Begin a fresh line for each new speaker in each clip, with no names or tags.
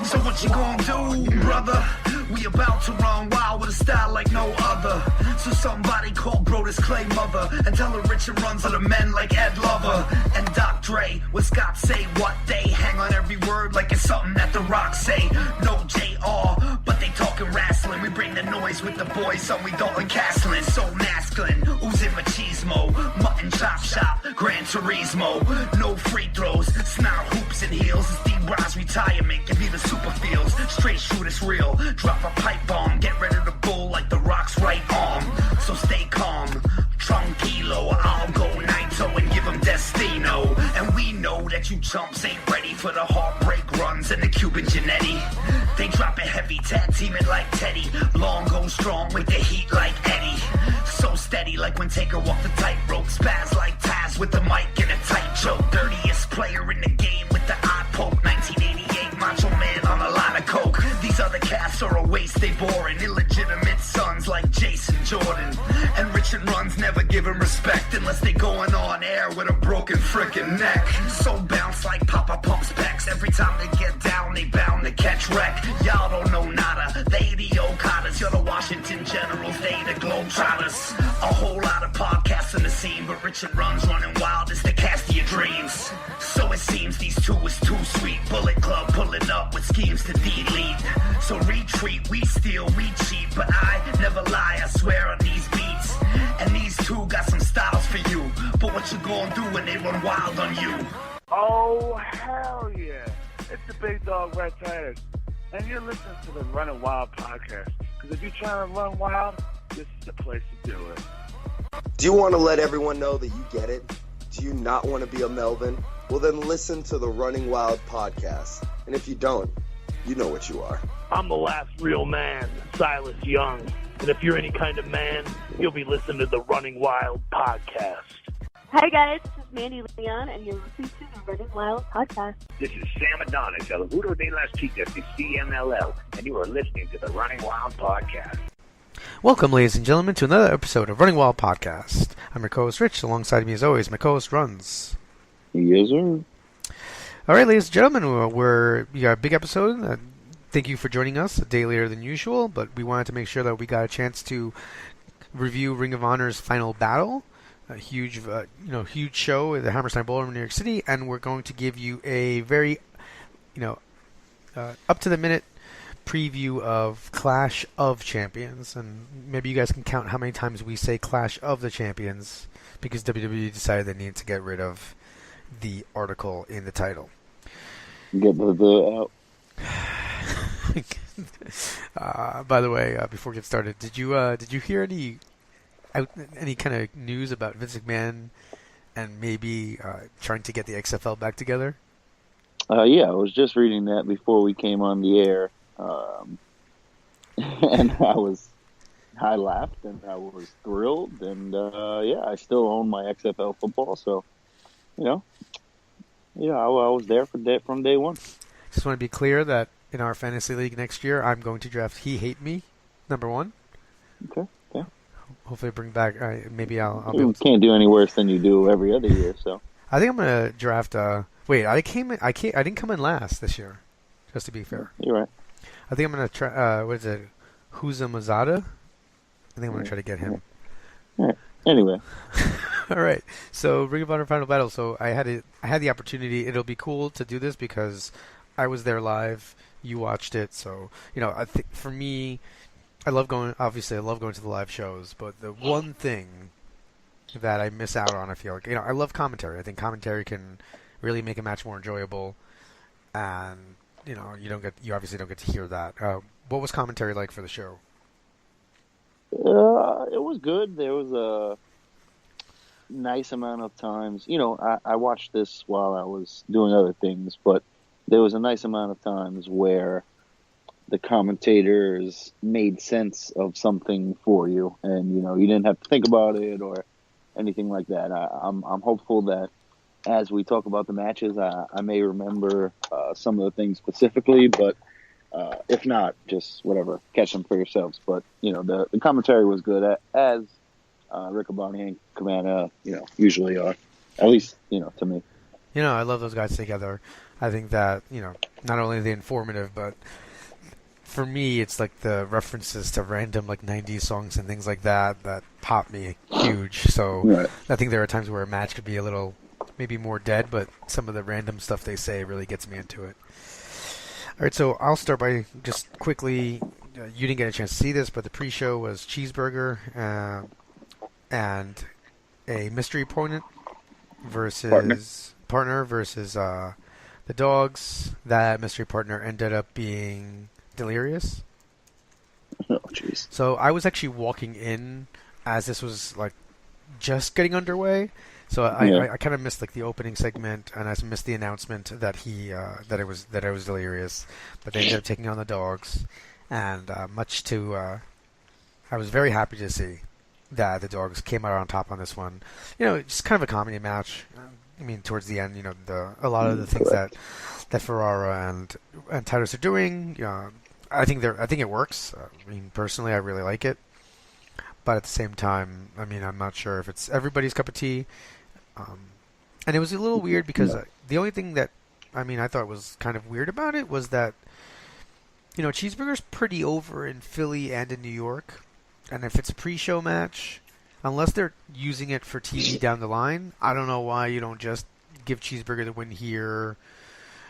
So what you gonna do, brother? We about to run wild with a style like no other. So somebody call Brodus Clay mother and tell her Rich and Runz are the men like Ed Lover and Doc Dre. What Scott say, what they hang on every word like it's something that the Rock say. No JR, but they talking wrestling. We bring the noise with the boys, so we Dalton Castle. So masculine, oozing machismo, mutton chop shop, Gran Turismo. No free throws, snarl hoops and heels. It's D-Bras retirement, give me the super feels. Straight shoot, it's real. Drop a pipe bomb, get ready to bull like the Rock's right arm. So stay calm, tranquilo, I'll go Naito and give him Destino. And we know that you chumps ain't ready for the heartbreak runs and the Cuban Genetti. They drop it heavy, tag team it like Teddy. Long go strong with the heat like Eddie. So steady like when Taker walked the tightrope. Spaz like Taz with the mic in a tight choke. Dirtiest player in the game with the eye poke. 1988 Macho Man on a line of coke. These other casts are a waste, they boring. Illegitimate sons like Jason Jordan. And Rich and Runz never give him respect unless they going on air with a broken frickin' neck. So bounce like Papa Pump's pecs. Every time they get down, they bound to catch wreck. Y'all don't know nada. They the Okadas, you're the Washington Generals, they the Globetrotters. A whole lot of podcasts in the scene, but Rich and Runz running wild is the cast of your dreams. So it seems these two is too sweet. Bullet Club pulling up with schemes to delete. So retreat, we steal, we cheat, but I never lie, I swear on these beats. And these two got some styles for you, but what you gonna do when they run wild on you?
Oh, hell yeah. It's the Big Dog Red Tires. And you're listening to the Running Wild podcast. Because if you're trying to run wild, this is the place to do it.
Do you want to let everyone know that you get it? Do you not want to be a Melvin? Well, then listen to the Running Wild podcast. And if you don't, you know what you are.
I'm the last real man, Silas Young. And if you're any kind of man, you'll be listening to the Running Wild podcast.
Hi guys, this is Mandy Leon, and you're listening to the Running Wild podcast.
This is Sam Adonis, El Seguro de las Chicas, the CMLL, and you are listening to the Running Wild podcast.
Welcome, ladies and gentlemen, to another episode of Running Wild Podcast. I'm your co-host Rich. Alongside me, as always, my co-host Runz.
Yes, sir.
All right, ladies and gentlemen, we got a big episode. Thank you for joining us a day later than usual, but we wanted to make sure that we got a chance to review Ring of Honor's Final Battle, a huge show at the Hammerstein Ballroom in New York City, and we're going to give you a very, up to the minute preview of Clash of Champions, and maybe you guys can count how many times we say Clash of the Champions, because WWE decided they needed to get rid of the article in the title.
Get the
out. By the way, before we get started, did you hear any kind of news about Vince McMahon and maybe trying to get the XFL back together?
Yeah, I was just reading that before we came on the air. And I laughed and I was thrilled, and I still own my XFL football, so I was there from day one.
Just want to be clear that in our fantasy league next year, I'm going to draft He Hate Me, number 1.
Okay, yeah.
Hopefully, bring back. Maybe I'll be
you
able to.
Can't do any worse than you do every other year, so.
I think I'm gonna draft. Wait, I didn't come in last this year. Just to be fair.
You're right.
I think I'm gonna try. What is it? Huza Mazada? I think I'm gonna try to get him.
All right. Anyway.
All right. So Ring of Honor Final Battle. So I had the opportunity. It'll be cool to do this because I was there live. You watched it. So I think for me, I love going to the live shows. But the one thing that I miss out on, I feel like I love commentary. I think commentary can really make a match more enjoyable, and you obviously don't get to hear that. What was commentary like for the show?
It was good. There was a nice amount of times. I watched this while I was doing other things, but there was a nice amount of times where the commentators made sense of something for you, and you didn't have to think about it or anything like that. I'm hopeful that as we talk about the matches, I may remember some of the things specifically, but if not, just whatever, catch them for yourselves. But the commentary was good, as Riccaboni and Cabana usually are, at least to me.
I love those guys together. I think that not only the informative, but for me, it's like the references to random like 90s songs and things like that that pop me huge. So
Right.
I think there are times where a match could be a little maybe more dead, but some of the random stuff they say really gets me into it. All right, so I'll start by just quickly. You didn't get a chance to see this, but the pre-show was Cheeseburger and a mystery opponent versus partner versus the Dogs. That mystery partner ended up being Delirious.
Oh, jeez.
So I was actually walking in as this was like just getting underway. So I kind of missed like the opening segment, and I missed the announcement that that it was Delirious, but they ended up taking on the Dogs, and much to I was very happy to see that the Dogs came out on top on this one. You know, just kind of a comedy match. I mean, towards the end, you know, a lot of the things that Ferrara and Titus are doing. I think it works. I mean, personally, I really like it. But at the same time, I mean, I'm not sure if it's everybody's cup of tea. And it was a little weird because the only thing that, I mean, I thought was kind of weird about it was that, you know, Cheeseburger's pretty over in Philly and in New York. And if it's a pre-show match, unless they're using it for TV down the line, I don't know why you don't just give Cheeseburger the win here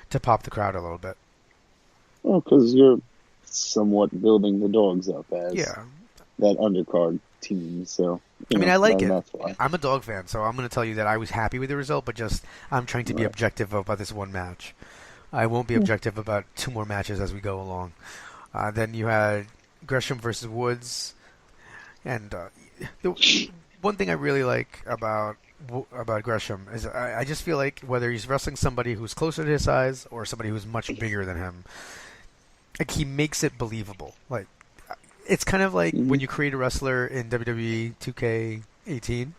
to pop the crowd a little bit.
Well, because you're somewhat building the Dogs up as that undercard team. So
I mean, I like it.
That's why.
I'm a Dog fan, so I'm going to tell you that I was happy with the result, but just I'm trying to be objective about this one match. I won't be objective about two more matches as we go along. Then you had Gresham versus Woods, and the one thing I really like about Gresham is I just feel like whether he's wrestling somebody who's closer to his size or somebody who's much bigger than him, like he makes it believable. Like it's kind of like when you create a wrestler in WWE 2K18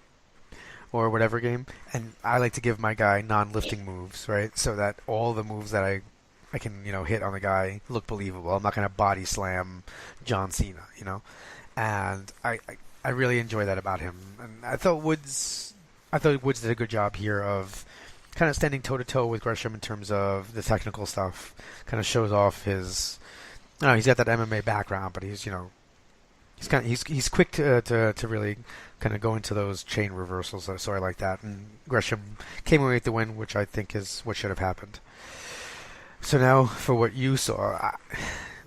or whatever game, and I like to give my guy non-lifting moves, right? So that all the moves that I can, you know, hit on the guy look believable. I'm not going to body slam John Cena, you know? And I really enjoy that about him. And I thought Woods did a good job here of kind of standing toe-to-toe with Gresham in terms of the technical stuff. Kind of shows off his... I don't know, he's got that MMA background, but he's, you know... He's quick to really kind of go into those chain reversals, so I like that. And Gresham came away with the win, which I think is what should have happened. So now, for what you saw...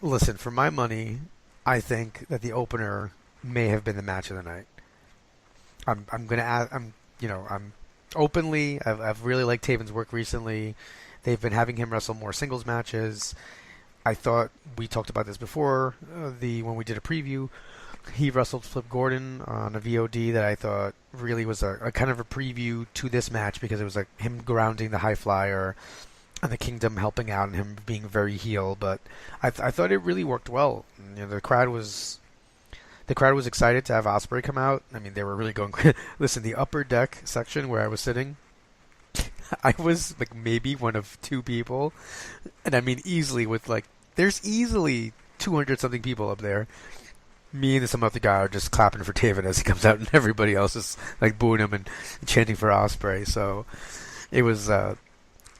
listen, for my money, I think that the opener may have been the match of the night. I'm gonna add. I'm openly. I've really liked Taven's work recently. They've been having him wrestle more singles matches. I thought we talked about this before when we did a preview. He wrestled Flip Gordon on a VOD that I thought really was a kind of a preview to this match because it was like him grounding the high flyer and the Kingdom helping out and him being very heel. But I thought it really worked well. You know, the crowd was excited to have Ospreay come out. I mean, they were really going... Listen, the upper deck section where I was sitting, I was like maybe one of two people. And I mean easily with like... There's easily 200-something people up there. Me and some other guy are just clapping for Taven as he comes out, and everybody else is like booing him and chanting for Ospreay. So it was a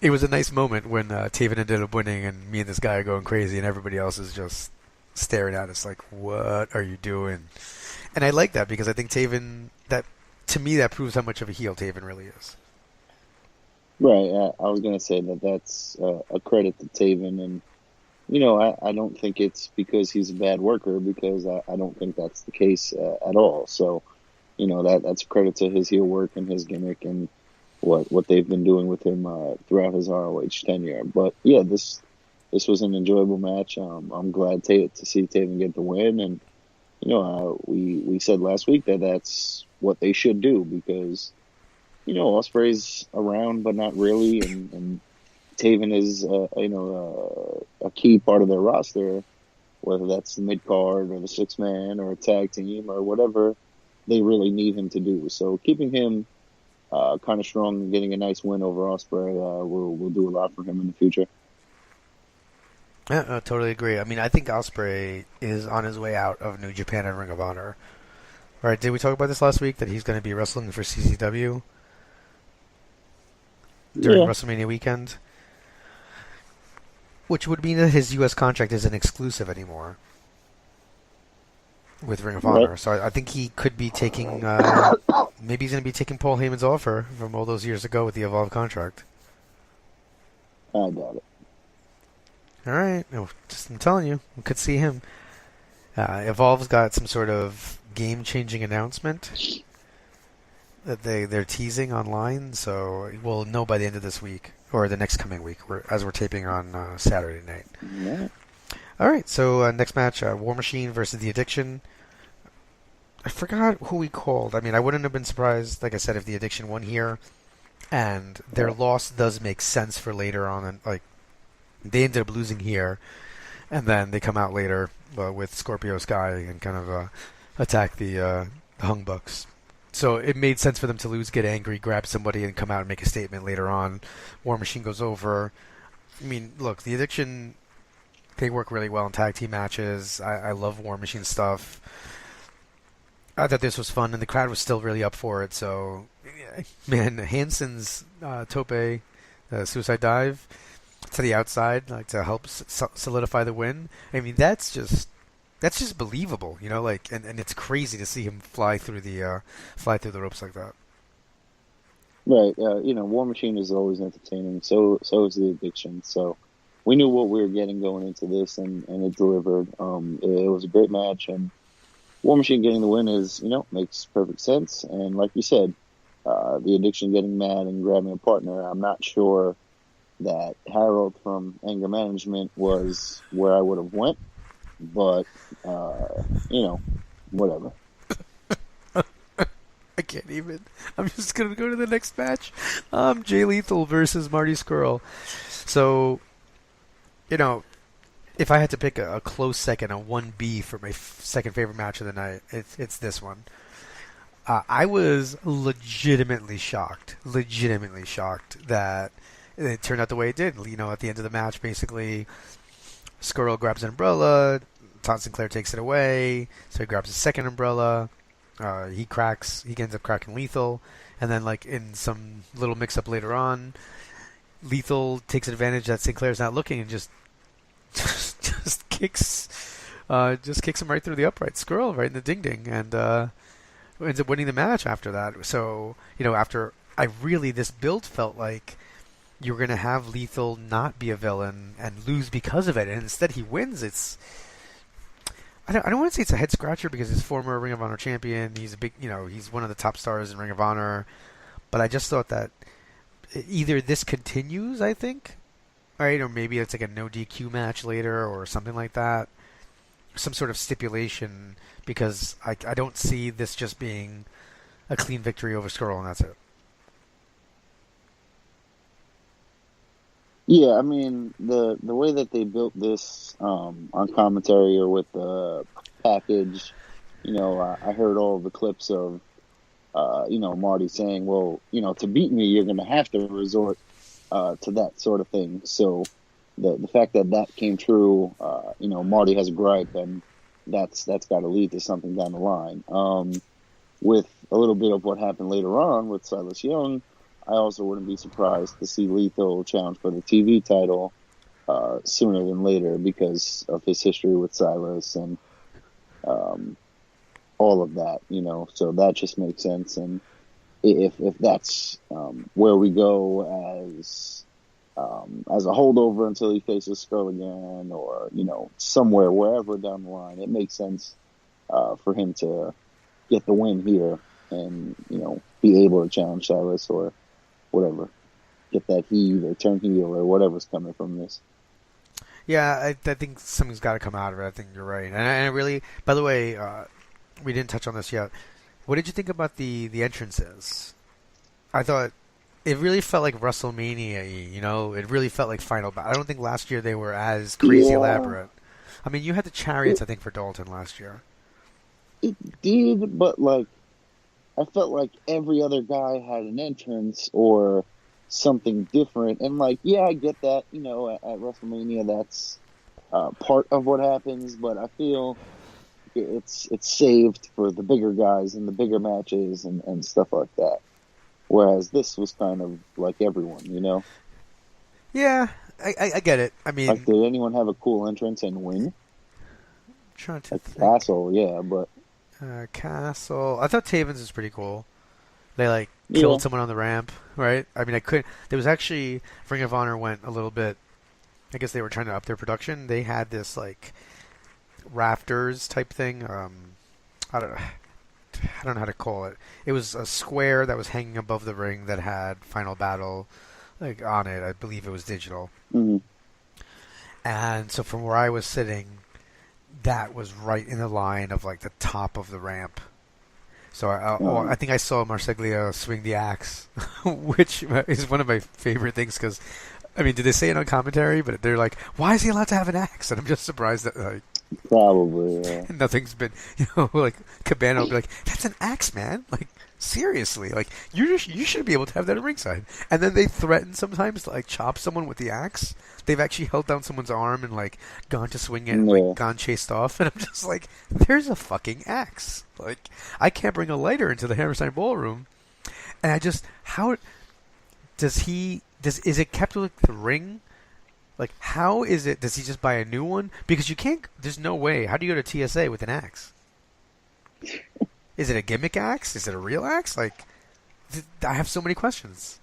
nice moment when Taven ended up winning, and me and this guy are going crazy, and everybody else is just staring at us like, what are you doing? And I like that because I think Taven, to me, that proves how much of a heel Taven really is.
Right. I was going to say that's a credit to Taven. And, you know, I don't think it's because he's a bad worker, because I don't think that's the case at all. So, you know, that's a credit to his heel work and his gimmick and what they've been doing with him throughout his ROH tenure. But, yeah, this was an enjoyable match. I'm glad to see Taven get the win. And, you know, we said last week that that's what they should do because, you know, Ospreay's around, but not really. And Taven is, a key part of their roster, whether that's the mid-card or the six-man or a tag team or whatever they really need him to do. So keeping him kind of strong and getting a nice win over Ospreay will do a lot for him in the future.
Yeah, I totally agree. I mean, I think Ospreay is on his way out of New Japan and Ring of Honor. All right, did we talk about this last week, that he's going to be wrestling for CCW during WrestleMania weekend? Which would mean that his U.S. contract isn't exclusive anymore with Ring of Honor.
Right.
So I think he could be taking, maybe he's going to be taking Paul Heyman's offer from all those years ago with the Evolve contract.
I doubt it.
All right. No, just I'm telling you, we could see him. Evolve's got some sort of game-changing announcement that they're teasing online, so we'll know by the end of this week or the next coming week, as we're taping on Saturday night.
Yeah.
All right. So next match, War Machine versus The Addiction. I forgot who we called. I mean, I wouldn't have been surprised, like I said, if The Addiction won here, and their loss does make sense for later on. And like, they ended up losing here, and then they come out later with Scorpio Sky and kind of attack the Hung Bucks. So it made sense for them to lose, get angry, grab somebody, and come out and make a statement later on. War Machine goes over. I mean, look, The Addiction, they work really well in tag team matches. I love War Machine stuff. I thought this was fun, and the crowd was still really up for it. So, man, Hansen's tope, suicide dive to the outside, like to help solidify the win. I mean, that's just believable, you know. Like, and it's crazy to see him fly through the ropes like that.
Right. War Machine is always entertaining. So is The Addiction. So we knew what we were getting going into this, and it delivered. It was a great match, and War Machine getting the win is, makes perfect sense. And like you said, The Addiction getting mad and grabbing a partner, I'm not sure that Harold from Anger Management was where I would have went, but, whatever.
I can't even. I'm just going to go to the next match. Jay Lethal versus Marty Scurll. So, if I had to pick a close second, a 1B for my second favorite match of the night, it's this one. I was legitimately shocked that it turned out the way it did. At the end of the match, basically, Scurll grabs an umbrella, Todd Sinclair takes it away, so he grabs a second umbrella. He ends up cracking Lethal, and then in some little mix-up later on, Lethal takes advantage that Sinclair's not looking and just kicks him right through the upright, Scurll right in the ding-ding, and ends up winning the match after that. So, after this build felt like you were going to have Lethal not be a villain and lose because of it, and instead he wins. I don't want to say it's a head scratcher because he's former Ring of Honor champion. He's a big, he's one of the top stars in Ring of Honor. But I just thought that either this continues, I think, right, or maybe it's like a no DQ match later or something like that, some sort of stipulation, because I don't see this just being a clean victory over Scurll and that's it.
Yeah, I mean, the way that they built this on commentary or with the package, I heard all the clips of, Marty saying, well, to beat me, you're going to have to resort to that sort of thing. So the fact that came true, Marty has a gripe, and that's got to lead to something down the line. With a little bit of what happened later on with Silas Young, I also wouldn't be surprised to see Lethal challenge for the TV title sooner than later because of his history with Silas and all of that, So that just makes sense. And if that's where we go as a holdover until he faces Scurll again, or somewhere wherever down the line, it makes sense for him to get the win here and be able to challenge Silas or whatever, get that heat or turn heel or whatever's coming from this.
Yeah, I think something's got to come out of it. I think you're right. And I really, by the way, we didn't touch on this yet. What did you think about the entrances? I thought it really felt like WrestleMania-y, It really felt like Final Battle. I don't think last year they were as crazy elaborate. I mean, you had the chariots, I think, for Dalton last year.
It did, but I felt like every other guy had an entrance or something different. And I get that, at WrestleMania, that's part of what happens, but I feel it's saved for the bigger guys and the bigger matches and stuff like that. Whereas this was kind of like everyone,
Yeah, I get it. I mean,
Like, did anyone have a cool entrance and win?
Trying to
Like
think.
Castle, yeah, but
Castle. I thought Taven's is pretty cool. They like killed someone on the ramp, right? I mean, I couldn't. There was actually Ring of Honor went a little bit. I guess they were trying to up their production. They had this like rafters type thing. I don't know how to call it. It was a square that was hanging above the ring that had Final Battle like on it. I believe it was digital.
Mm-hmm.
And so from where I was sitting, that was right in the line of like the top of the ramp. So I think I saw Marseglia swing the axe, which is one of my favorite things because, I mean, did they say it on commentary? But they're like, why is he allowed to have an axe? And I'm just surprised that like
probably
nothing's been, like Cabana will be like, that's an axe, man. Like, seriously, like you should be able to have that at ringside. And then they threaten sometimes to like chop someone with the axe. They've actually held down someone's arm and like gone to swing it and like gone chased off. And I'm just like, there's a fucking axe. Like, I can't bring a lighter into the Hammerstein Ballroom. And I just, how is it kept with the ring? Like, how is it? Does he just buy a new one? Because you can't. There's no way. How do you go to TSA with an axe? Is it a gimmick axe? Is it a real axe? Like, I have so many questions.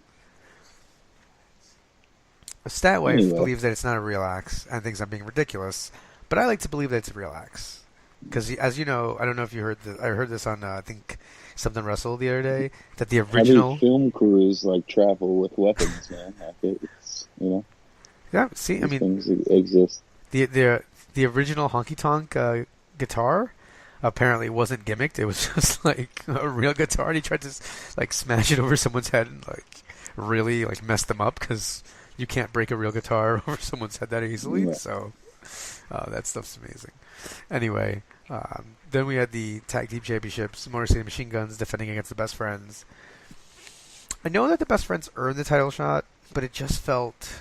Statwife believes that it's not a real axe and thinks I'm being ridiculous, but I like to believe that it's a real axe because, as you know, I don't know if you heard this. I heard this on I think Something Wrestle the other day that the original
film crews like travel with weapons, man. It's,
yeah. See, I mean,
things exist.
The original honky tonk guitar apparently wasn't gimmicked. It was just like a real guitar, and he tried to like smash it over someone's head and like really like mess them up because you can't break a real guitar over someone's head that easily. Yeah. So that stuff's amazing. Anyway, then we had the Tag Team Championships, Motor City Machine Guns defending against the Best Friends. I know that the Best Friends earned the title shot, but it just felt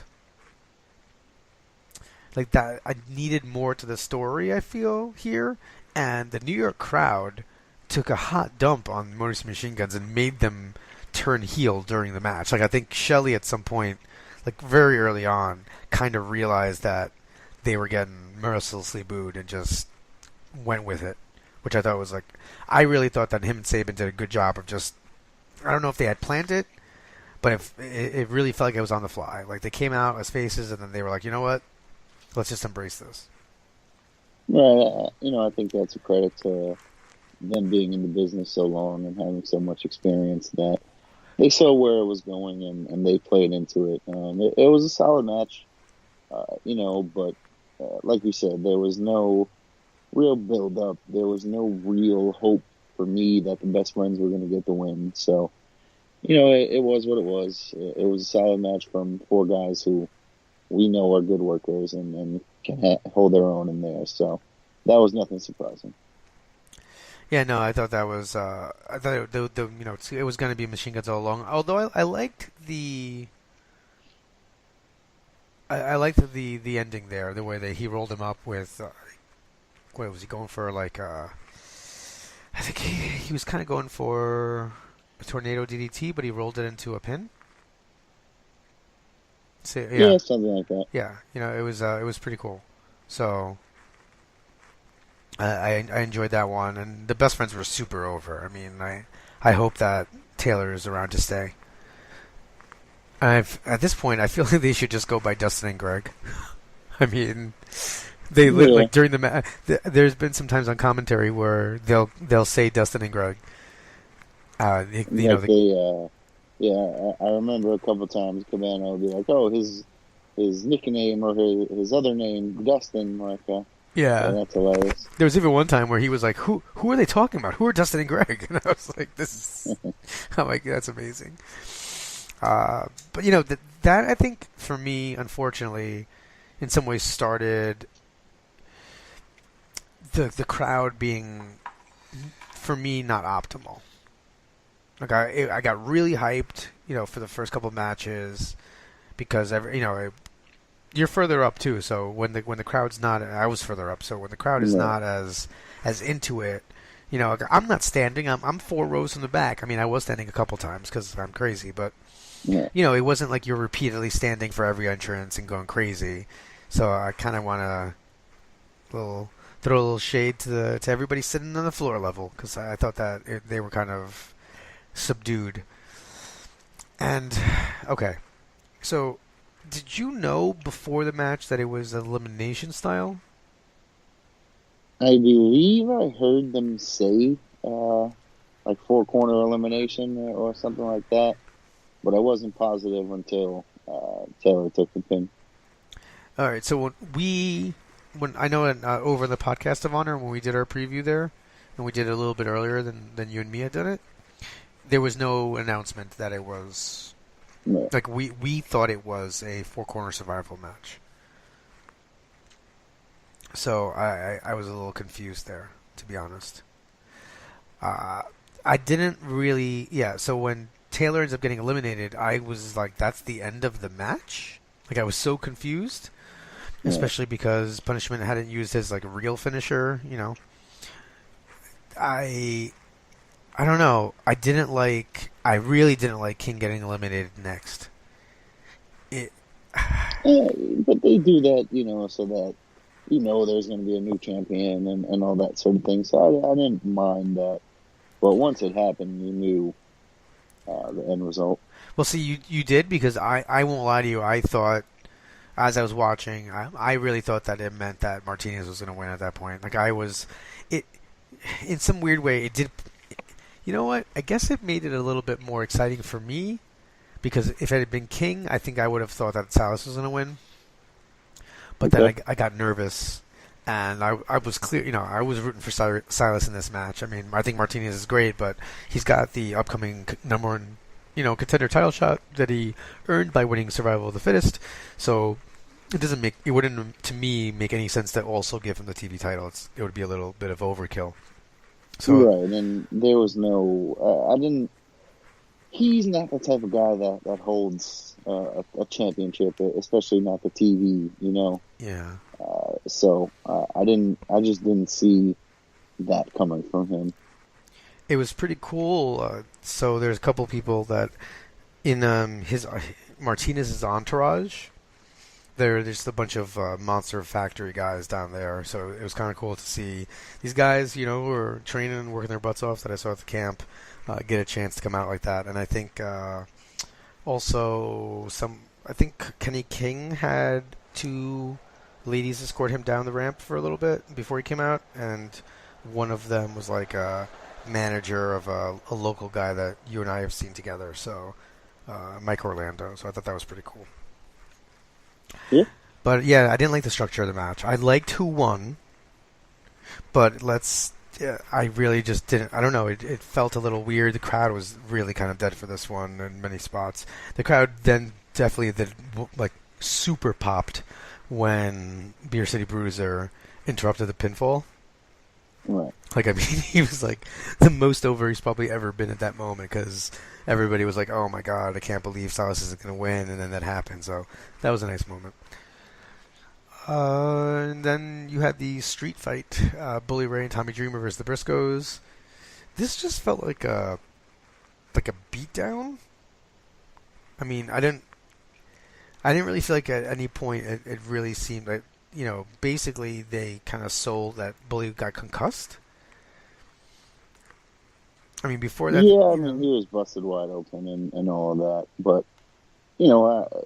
like that I needed more to the story, I feel, here. And the New York crowd took a hot dump on Motor City Machine Guns and made them turn heel during the match. Like, I think Shelley at some point, like very early on, kind of realized that they were getting mercilessly booed and just went with it, which I thought was like, I really thought that him and Saban did a good job of just, I don't know if they had planned it, but it really felt like it was on the fly. Like, they came out as faces and then they were like, you know what, let's just embrace this.
Right, I think that's a credit to them being in the business so long and having so much experience that they saw where it was going and they played into it. It was a solid match, but like you said, there was no real build-up. There was no real hope for me that the Best Friends were going to get the win. So, it was what it was. It was a solid match from four guys who we know are good workers and can hold their own in there. So that was nothing surprising.
Yeah, no, I thought that was. I thought it was going to be Machine Guns all along. Although I liked the. I liked the ending there, the way that he rolled him up with. What was he going for? Like, I think he was kind of going for a tornado DDT, but he rolled it into a pin. So,
yeah, something like that.
Yeah, it was pretty cool. So. I enjoyed that one, and the Best Friends were super over. I mean, I hope that Taylor is around to stay. At this point, I feel like they should just go by Dustin and Greg. I mean, they like during the match. There's been some times on commentary where they'll say Dustin and Greg.
I remember a couple times Cabana would be like, "Oh, his nickname or his other name, Dustin," like.
Yeah,
that's hilarious.
There was even one time where he was like, "Who are they talking about? Who are Dustin and Greg?" And I was like, I'm like, that's amazing. But that I think for me, unfortunately, in some ways started the crowd being, for me, not optimal. Like I got really hyped, for the first couple of matches because you're further up too, so when the crowd's not, I was further up, so when the crowd is not as into it, I'm not standing. I'm 4 rows from the back. I mean, I was standing a couple times because I'm crazy, but
Yeah.
you know, it wasn't like you're repeatedly standing for every entrance and going crazy. So I kind of want to throw a little shade to everybody sitting on the floor level, because I thought that they were kind of subdued. And okay, so did you know before the match that it was elimination style?
I believe I heard them say like 4-corner elimination or something like that, but I wasn't positive until Taylor took the pin.
All right, so when I know over the podcast of Honor, when we did our preview there, and we did it a little bit earlier than you and me had done it, there was no announcement that it was like we thought it was a 4-corner survival match. So I was a little confused there, to be honest. I didn't really... Yeah, so when Taylor ends up getting eliminated, I was like, that's the end of the match? Like, I was so confused. Especially because Punishment hadn't used his, like, real finisher, you know. I don't know. I really didn't like King getting eliminated next.
Yeah, but they do that, you know, so that there's going to be a new champion and all that sort of thing. So I didn't mind that. But once it happened, you knew the end result.
Well, see, you did, because I won't lie to you. I thought, as I was watching, I really thought that it meant that Martinez was going to win at that point. Like, in some weird way, it did. You know what? I guess it made it a little bit more exciting for me, because if it had been King, I think I would have thought that Silas was going to win. But then I got nervous, and I was clear. You know, I was rooting for Silas in this match. I mean, I think Martinez is great, but he's got the upcoming number one, contender title shot that he earned by winning Survival of the Fittest. So it wouldn't to me make any sense to also give him the TV title. It would be a little bit of overkill. So
right, and there was no. I didn't. He's not the type of guy that holds a championship, especially not the TV. You know.
Yeah.
So I just didn't see that coming from him.
It was pretty cool. So there's a couple people that in his Martinez's entourage. There's just a bunch of Monster Factory guys down there, so it was kind of cool to see these guys, who are training and working their butts off that I saw at the camp, get a chance to come out like that. And I think also I think Kenny King had 2 ladies escort him down the ramp for a little bit before he came out, and one of them was like a manager of a local guy that you and I have seen together, so Mike Orlando. So I thought that was pretty cool.
Yeah.
But yeah, I didn't like the structure of the match. I liked who won, but I really just didn't. I don't know. It felt a little weird. The crowd was really kind of dead for this one in many spots. The crowd then definitely super popped when Beer City Bruiser interrupted the pinfall.
Right.
Like, I mean, he was like the most over he's probably ever been at that moment, because everybody was like, "Oh my God, I can't believe Silas isn't going to win," and then that happened. So that was a nice moment. And then you had the street fight, Bully Ray and Tommy Dreamer versus the Briscoes. This just felt like a beatdown. I mean, I didn't really feel like at any point it really seemed like, basically they kind of sold that Bully got concussed. I mean, before that...
Yeah, I mean, he was busted wide open and all of that. But,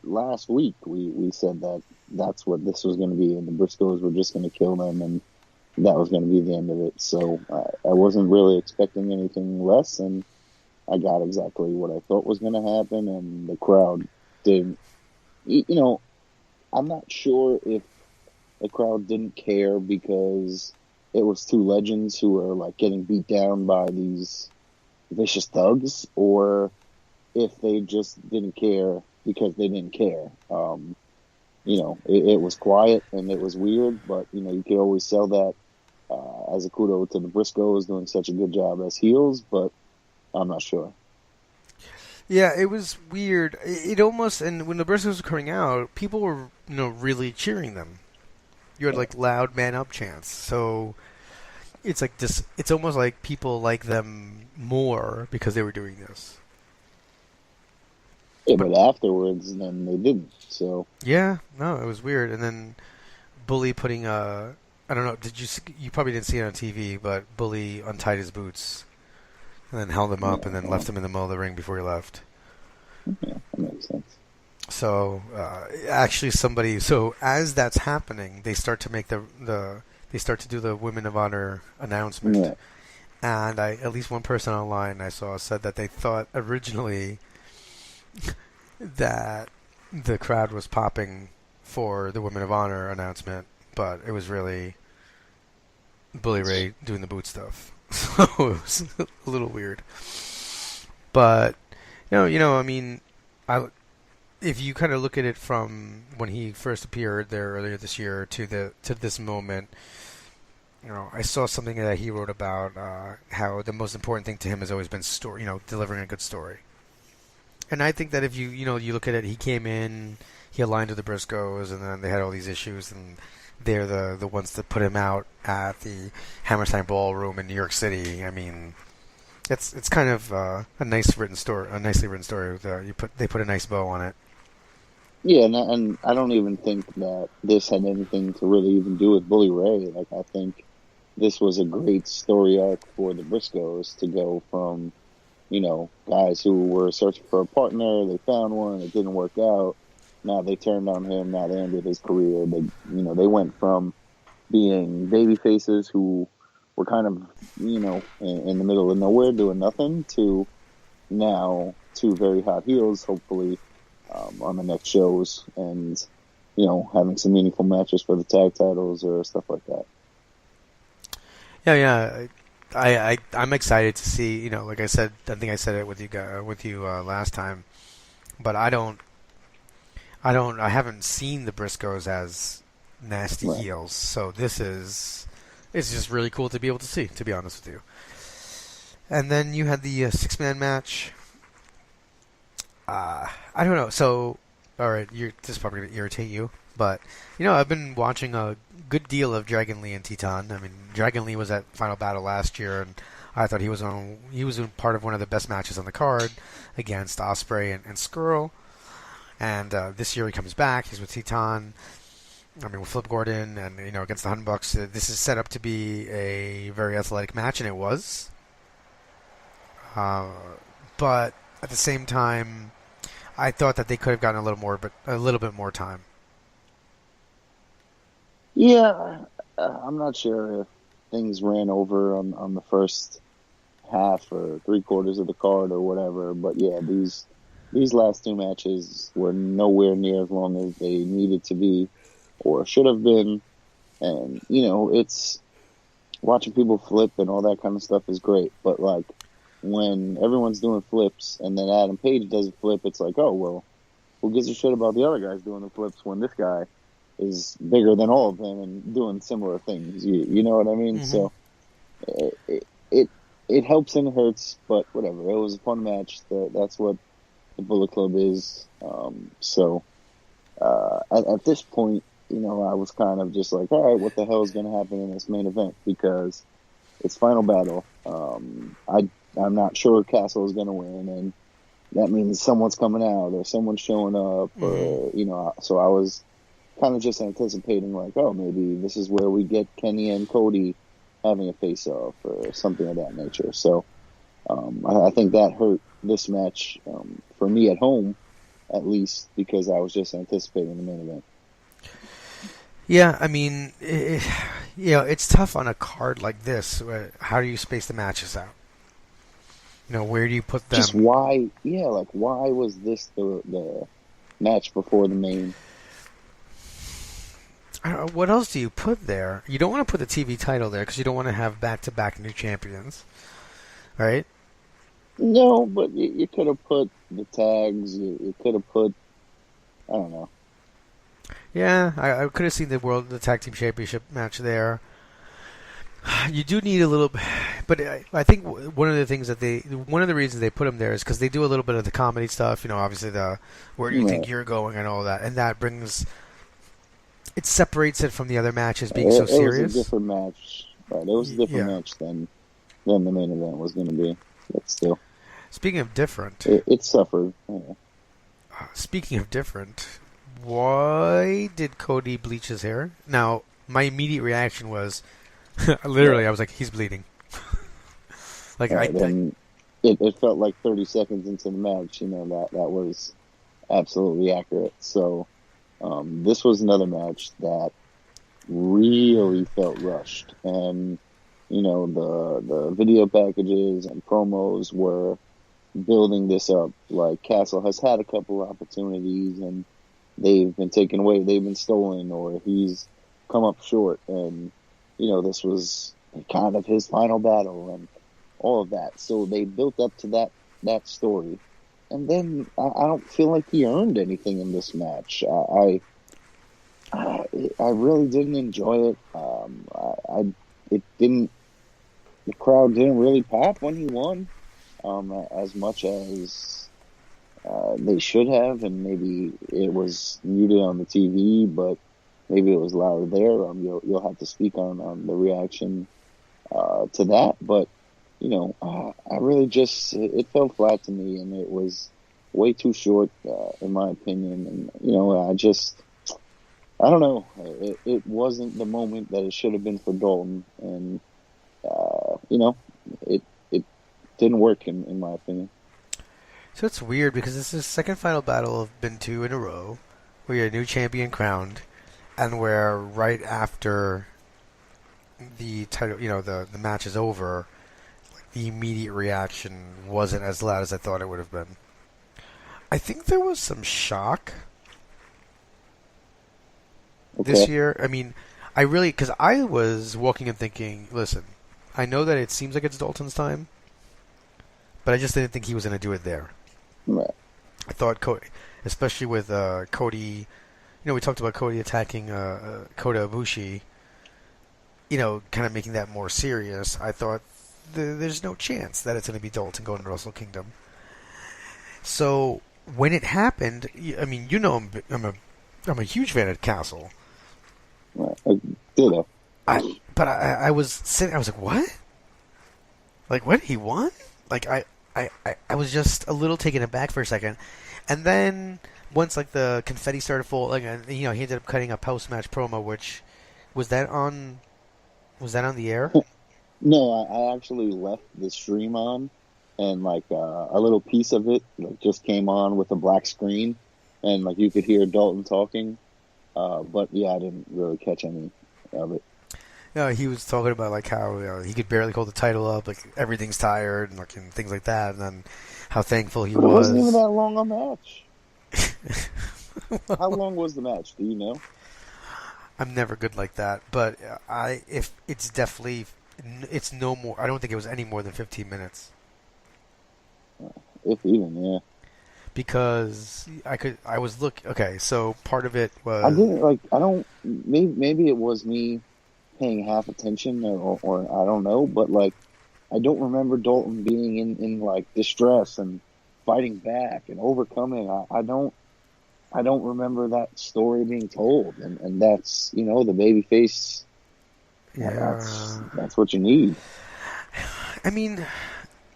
last week we said that's what this was going to be, and the Briscoes were just going to kill them, and that was going to be the end of it. So I wasn't really expecting anything less, and I got exactly what I thought was going to happen, and the crowd didn't... I'm not sure if the crowd didn't care because it was 2 legends who were, like, getting beat down by these vicious thugs, or if they just didn't care because they didn't care. It was quiet and it was weird, but, you could always sell that as a kudo to the Briscoes doing such a good job as heels, but I'm not sure.
Yeah, it was weird. It almost, and when the Briscoes were coming out, people were, really cheering them. You had, like, loud man up chants. So it's like this. It's almost like people like them more because they were doing this.
Yeah, but afterwards, then they didn't. So
Yeah, no, it was weird. And then Bully putting I don't know. You probably didn't see it on TV, but Bully untied his boots and then held him up and then left him in the middle of the ring before he left.
yeah, that makes sense.
So actually, so as that's happening, they start to make they start to do the Women of Honor announcement.
Yeah.
And at least one person online I saw said that they thought originally that the crowd was popping for the Women of Honor announcement, but it was really Bully Ray doing the boot stuff. So it was a little weird. But I mean, if you kind of look at it from when he first appeared there earlier this year to this moment, I saw something that he wrote about how the most important thing to him has always been story, delivering a good story. And I think that if you look at it, he came in, he aligned with the Briscoes, and then they had all these issues, and they're the ones that put him out at the Hammerstein Ballroom in New York City. I mean, it's kind of a nicely written story. They put a nice bow on it.
Yeah, and I don't even think that this had anything to really even do with Bully Ray. Like, I think this was a great story arc for the Briscoes to go from, guys who were searching for a partner, they found one, it didn't work out. Now they turned on him, now they ended his career. They went from being baby faces who were kind of, in the middle of nowhere doing nothing to now two very hot heels, hopefully, on the next shows and, having some meaningful matches for the tag titles or stuff like that.
Yeah. I'm excited to see, like I said, I think I said it with you last time, but I haven't seen the Briscoes as nasty heels, so it's just really cool to be able to see, to be honest with you. And then you had the 6-man match. I don't know. So, all right, this is probably going to irritate you, but I've been watching a good deal of Dragon Lee and Titan. I mean, Dragon Lee was at Final Battle last year, and I thought he was in part of one of the best matches on the card against Ospreay and Skrull. And this year he comes back. He's with Titan. I mean, with Flip Gordon and against the Hunt Bucks. This is set up to be a very athletic match, and it was. But at the same time, I thought that they could have gotten a little bit more time.
Yeah, I'm not sure if things ran over on the first half or 3/4 of the card or whatever, but yeah, these last two matches were nowhere near as long as they needed to be or should have been. And, it's watching people flip and all that kind of stuff is great, but like when everyone's doing flips and then Adam Page does a flip, it's like, oh, well, who gives a shit about the other guys doing the flips when this guy is bigger than all of them and doing similar things? You know what I mean? Mm-hmm. So it helps and hurts, but whatever. It was a fun match. That's what the Bullet Club is. At this point, I was kind of just like, all right, what the hell is going to happen in this main event? Because it's Final Battle. I'm not sure Castle is going to win, and that means someone's coming out or someone's showing up, or so I was kind of just anticipating like, oh, maybe this is where we get Kenny and Cody having a face-off or something of that nature. So I think that hurt this match for me at home, at least, because I was just anticipating the main event.
Yeah, I mean, it's tough on a card like this. How do you space the matches out? Where do you put them?
Just why? Yeah, like why was this the match before the main?
I don't know, what else do you put there? You don't want to put the TV title there because you don't want to have back-to-back new champions, right?
No, but you could have put the tags. You could have put, I don't know.
Yeah, I could have seen the tag team championship match there. You do need a little, but I think one of the reasons they put them there is because they do a little bit of the comedy stuff. Obviously the where do you think you're going and all that, and that it separates it from the other matches being so serious.
It was a different match, right? It was a different match than the main event was going to be. But still,
speaking of different,
it suffered. Yeah.
speaking of different, why did Cody bleach his hair? Now, my immediate reaction was, literally, I was like, he's bleeding. Like
it felt like 30 seconds into the match, that was absolutely accurate. So this was another match that really felt rushed, and the video packages and promos were building this up. Like, Castle has had a couple of opportunities and they've been taken away, they've been stolen, or he's come up short, and this was kind of his final battle and all of that. So they built up to that story, and then I don't feel like he earned anything in this match. I really didn't enjoy it. The crowd didn't really pop when he won as much as they should have, and maybe it was muted on the TV, but maybe it was louder there. You'll have to speak on the reaction to that, but I really it fell flat to me, and it was way too short in my opinion. And I don't know. It wasn't the moment that it should have been for Dalton, and it didn't work in my opinion.
So it's weird because this is the second final battle of been two in a row where you're a new champion crowned, and where right after the title, the match is over, like, the immediate reaction wasn't as loud as I thought it would have been. I think there was some shock this year. I mean, because I was walking and thinking, listen, I know that it seems like it's Dalton's time, but I just didn't think he was going to do it there.
Right.
I thought Cody, especially with Cody, we talked about Cody attacking Kota Ibushi, kind of making that more serious. I thought there's no chance that it's going to be Dalton going to Wrestle Kingdom. So when it happened, I mean, I'm a huge fan of Castle.
Ditto.
But I was sitting, I was like, what? Like, what? He won? Like, I was just a little taken aback for a second. And then once, like, the confetti started falling, and, he ended up cutting a post-match promo, which, was that on the air?
No, I actually left the stream on, and, like, a little piece of it, like, just came on with a black screen, and, like, you could hear Dalton talking. But, yeah, I didn't really catch any of it.
No, he was talking about, like, how he could barely hold the title up, like, everything's tired, and, like, and things like that, and then how thankful he was.
It wasn't even that long a match. How long was the match? Do you know?
I'm never good like that, but if it's definitely, it's no more. I don't think it was any more than 15 minutes.
If even, yeah.
Because I was looking. Okay, so part of it was.
Maybe it was me paying half attention, or I don't know, but, like, I don't remember Dalton being in like distress and fighting back and overcoming. I don't remember that story being told, and that's the babyface.
Yeah,
that's what you need.
I mean,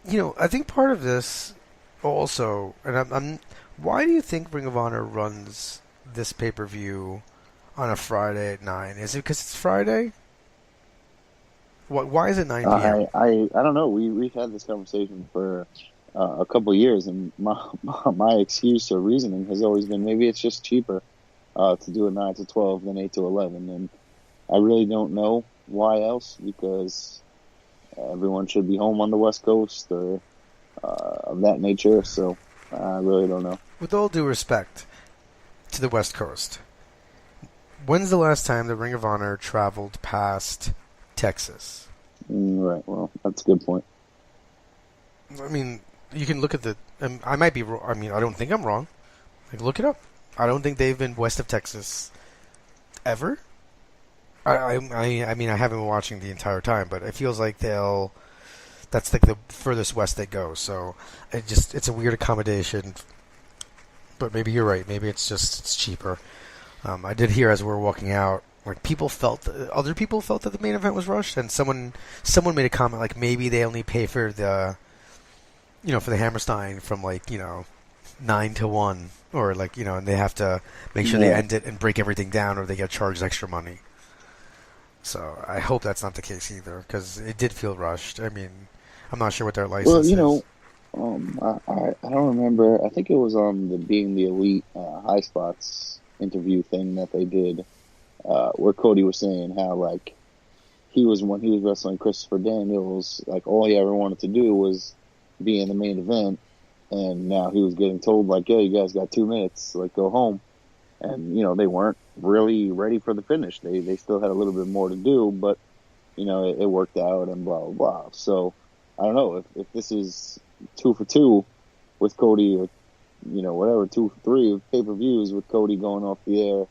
I think part of this also, and I'm why do you think Ring of Honor runs this pay-per-view on a Friday at 9? Is it because it's Friday? Why is it 9 p.m.?
I don't know. We've had this conversation for a couple of years, and my excuse or reasoning has always been maybe it's just cheaper to do a 9 to 12 than 8 to 11, and I really don't know why else, because everyone should be home on the West Coast or of that nature. So I really don't know.
With all due respect to the West Coast, when's the last time the Ring of Honor traveled past Texas?
Right. Well, that's a good point.
I mean, you can look at the. I might be wrong. I mean, I don't think I'm wrong. Like, look it up. I don't think they've been west of Texas ever. I mean, I haven't been watching the entire time, but it feels like that's like the furthest west they go. So it's a weird accommodation. But maybe you're right. Maybe it's cheaper. I did hear as we were walking out, like, other people felt that the main event was rushed, and someone made a comment like maybe they only pay for the, for the Hammerstein from, like, 9-1, or like, and they have to make sure they end it and break everything down, or they get charged extra money. So I hope that's not the case either, because it did feel rushed. I mean, I'm not sure what their license is.
I don't remember. I think it was on the Being the Elite High Spots interview thing that they did, where Cody was saying how, like, when he was wrestling Christopher Daniels, like, all he ever wanted to do was be in the main event, and now he was getting told, like, yeah, you guys got 2 minutes, like, go home. And, they weren't really ready for the finish. They still had a little bit more to do, but, it worked out and blah, blah, blah. So, I don't know, if this is 2 for 2 with Cody, or, whatever, 2 for 3 pay-per-views with Cody going off the air,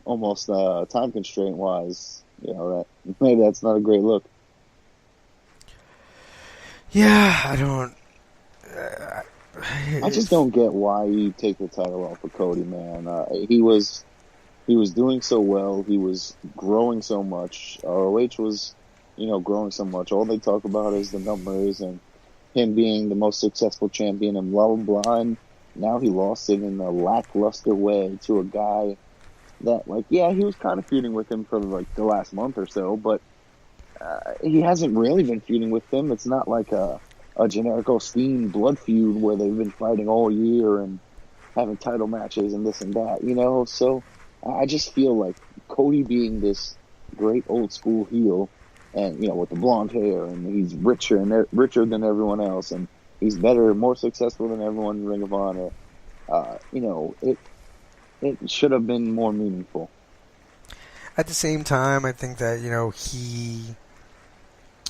almost time constraint-wise, maybe that's not a great look.
Yeah, I don't...
I just don't get why you take the title off of Cody, man. He was doing so well. He was growing so much. ROH was, growing so much. All they talk about is the numbers and him being the most successful champion and blah, blah, blah. And now he lost it in a lackluster way to a guy that, like, yeah, he was kind of feuding with him for, like, the last month or so, but he hasn't really been feuding with him. It's not like a generic Osteen blood feud where they've been fighting all year and having title matches and this and that, So I just feel like Cody being this great old school heel, and with the blonde hair, and he's richer than everyone else, and he's better, more successful than everyone in Ring of Honor. It should have been more meaningful.
At the same time, I think that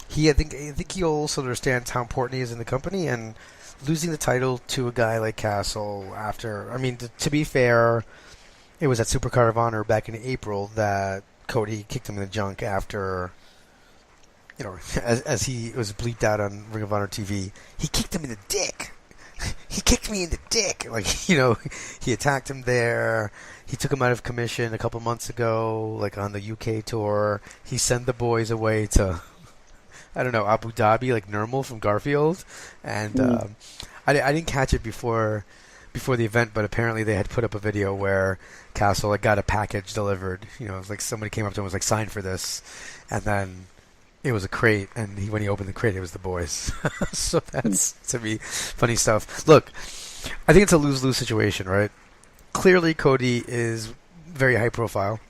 I think he also understands how important he is in the company, and losing the title to a guy like Castle after, I mean, to be fair, it was at Supercard of Honor back in April that Cody kicked him in the junk after, as he was bleeped out on Ring of Honor TV, he kicked him in the dick. He kicked me in the dick. Like, he attacked him there. He took him out of commission a couple months ago, like on the UK tour. He sent the boys away to, I don't know, Abu Dhabi, like Nirmal from Garfield. And I didn't catch it before the event, but apparently they had put up a video where Castle got a package delivered. It was like somebody came up to him and was like, sign for this. And then it was a crate, and when he opened the crate, it was the boys. So that's, to me, funny stuff. Look, I think it's a lose-lose situation, right? Clearly, Cody is very high profile,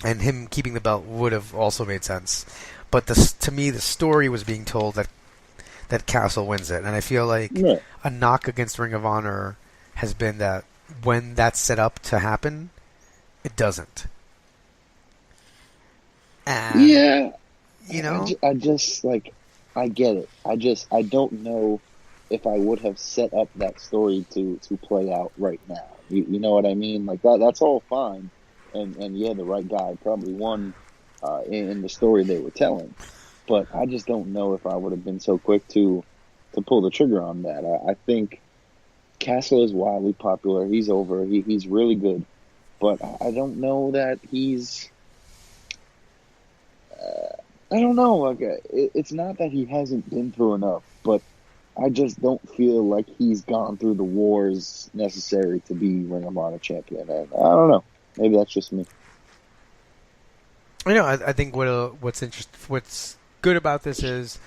and him keeping the belt would have also made sense. But to me, the story was being told that Castle wins it, and I feel like a knock against Ring of Honor has been that when that's set up to happen, it doesn't. And,
yeah.
I
just, like, I get it. I don't know if I would have set up that story to play out right now. You know what I mean? Like, that's all fine. And yeah, the right guy probably won in the story they were telling. But I just don't know if I would have been so quick to pull the trigger on that. I think Castle is wildly popular. He's over. He's really good. But I don't know that he's... I don't know. Like, it's not that he hasn't been through enough, but I just don't feel like he's gone through the wars necessary to be Ring of Honor champion. And I don't know. Maybe that's just me.
I think what's good about this is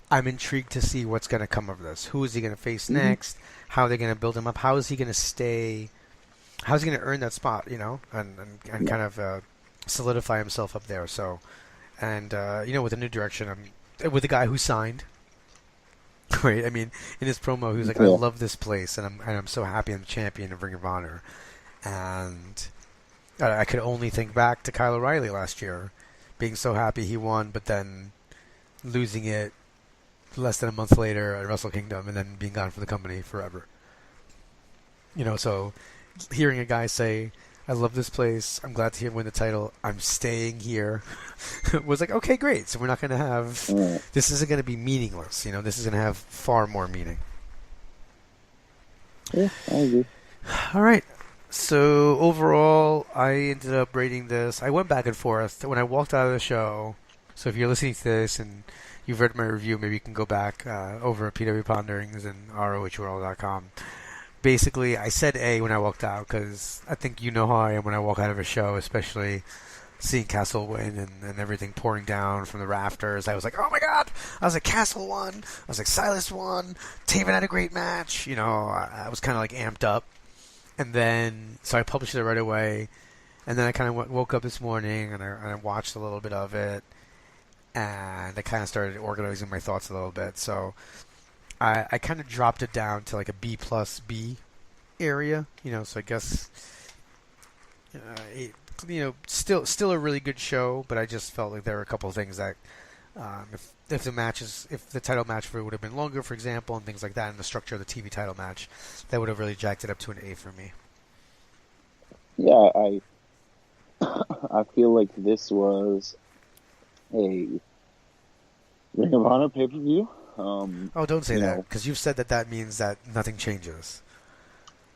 I'm intrigued to see what's going to come of this. Who is he going to face next? How are they going to build him up? How is he going to stay? How is he going to earn that spot? And kind of solidify himself up there. So. And, with a new direction, with the guy who signed, right? I mean, in his promo, he was like, I love this place, and I'm so happy I'm champion of Ring of Honor. And I could only think back to Kyle O'Reilly last year, being so happy he won, but then losing it less than a month later at Wrestle Kingdom, and then being gone from the company forever. So hearing a guy say, I love this place. I'm glad to hear him win the title. I'm staying here. Was like, okay, great. So we're not going to have... This isn't going to be meaningless. This is going to have far more meaning.
Yeah, I agree.
All right. So overall, I ended up rating this. I went back and forth. When I walked out of the show, so if you're listening to this and you've read my review, maybe you can go back over at PW Ponderings and ROHworld.com. basically, I said A when I walked out because I think you know how I am when I walk out of a show, especially seeing Castle win and everything pouring down from the rafters. I was like, oh my god! I was like, Castle won. I was like, Silas won. Taven had a great match. You know, I was kind of like amped up. And then, so I published it right away. And then I kind of woke up this morning and I watched a little bit of it. And I kind of started organizing my thoughts a little bit. So I kind of dropped it down to like a B plus B area. You know, so I guess, still a really good show. But I just felt like there were a couple of things that, if the title match would have been longer, for example, and things like that, and the structure of the TV title match, that would have really jacked it up to an A for me.
Yeah, I feel like this was a Ring of Honor pay-per-view.
Don't say that, because you've said that means that nothing changes.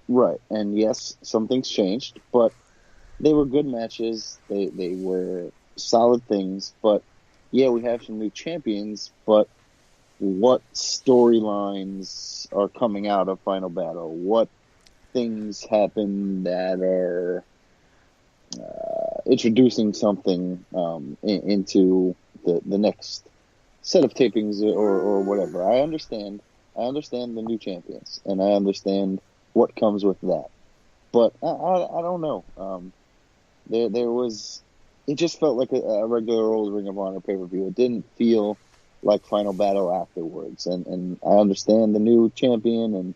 Right, and yes, some things changed, but they were good matches. They were solid things, but yeah, we have some new champions, but what storylines are coming out of Final Battle? What things happen that are introducing something into the next set of tapings or whatever? I understand the new champions, and I understand what comes with that, but I don't know. There was. It just felt like a regular old Ring of Honor pay-per-view. It didn't feel like Final Battle afterwards. And I understand the new champion and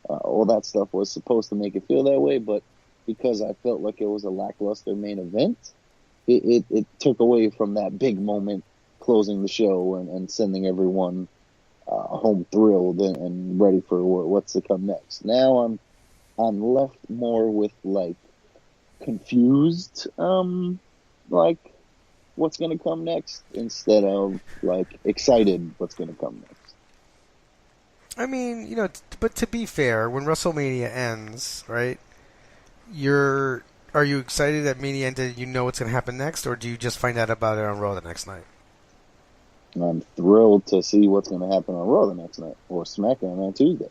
all that stuff was supposed to make it feel that way, but because I felt like it was a lackluster main event, it took away from that big moment closing the show and sending everyone home thrilled and ready for what's to come next. Now I'm left more with, like, confused, like what's going to come next instead of like excited what's going to come next.
I mean, but to be fair, when WrestleMania ends, right? Are you excited that Mania ended? You know what's going to happen next, or do you just find out about it on Raw the next night?
I'm thrilled to see what's going to happen on Raw the next night or SmackDown on Tuesday.